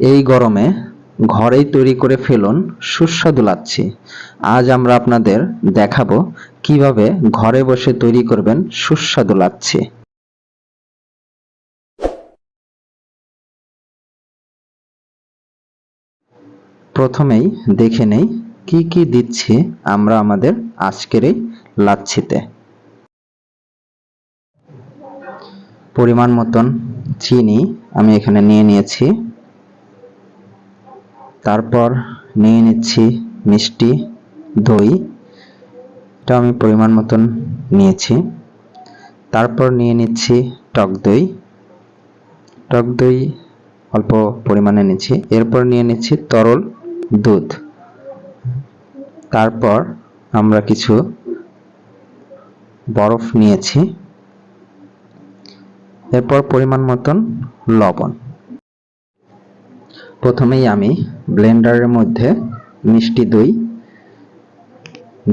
এই গরমে ঘরেই তৈরি করে ফেলুন সুস্বাদু লাচ্ছি। আজ আমরা আপনাদের দেখাবো কিভাবে ঘরে বসে তৈরি করবেন সুস্বাদু লাচ্ছি। প্রথমেই দেখে নেই কি কি দিচ্ছি আমরা আমাদের আজকের এই লাচ্ছিতে। পরিমাণ মতন চিনি আমি এখানে নিয়ে নিয়েছি। তারপর নিয়ে নিচ্ছি মিষ্টি দই, এটা আমি পরিমাণ মতন নিয়েছি। তারপর নিয়ে নিচ্ছি টক দই, টক দই অল্প পরিমাণে নিচ্ছি। এরপর নিয়ে নিচ্ছি তরল দুধ। তারপর আমরা কিছু বরফ নিয়েছি। এরপর পরিমাণ মতন লবণ। প্রথমেই আমি ব্লেন্ডারের মধ্যে মিষ্টি দই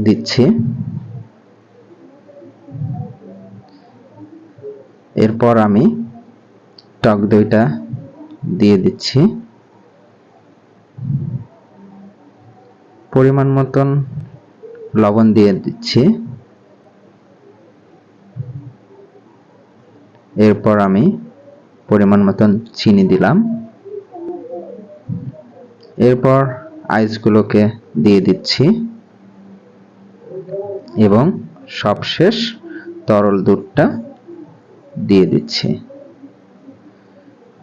দিচ্ছি। এরপর আমি টক দইটা দিয়ে দিচ্ছি। পরিমাণ মতন লবণ দিয়ে দিচ্ছি। এরপর আমি পরিমাণ মতন চিনি দিলাম। এরপর আইসগুলোকে দিয়ে দিচ্ছি এবং সবশেষ তরল দুধটা দিয়ে দিচ্ছি।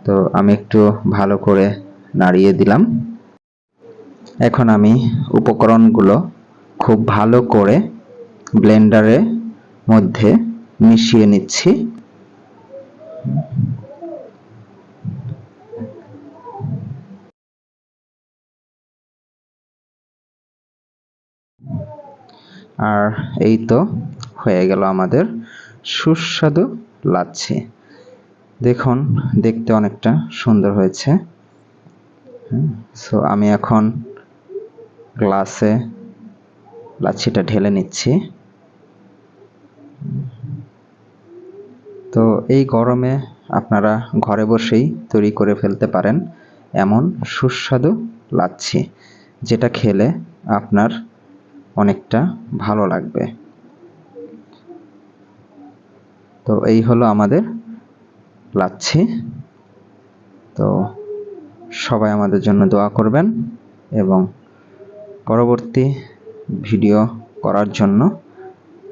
তো আমি একটু ভালো করে নাড়িয়ে দিলাম। এখন আমি উপকরণগুলো খুব ভালো করে ব্লেন্ডারের মধ্যে মিশিয়ে নিচ্ছি। আর এই তো হয়ে গেল আমাদের সুস্বাদু লাচ্ছি। দেখুন দেখতে অনেকটা সুন্দর হয়েছে। সো আমি এখন গ্লাসে লাচ্ছিটা ঢেলে নিচ্ছি। তো এই গরমে আপনারা ঘরে বসেই তৈরি করে ফেলতে পারেন এমন সুস্বাদু লাচ্ছি, যেটা খেলে আপনার অনেকটা ভালো লাগবে। তো এই হলো আমাদের লাচ্ছি। তো সবাই আমাদের জন্য দোয়া করবেন এবং পরবর্তী ভিডিও করার জন্য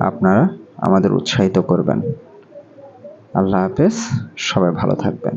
আপনারা আমাদের উৎসাহিত করবেন। আল্লাহ হাফেজ, সবাই ভালো থাকবেন।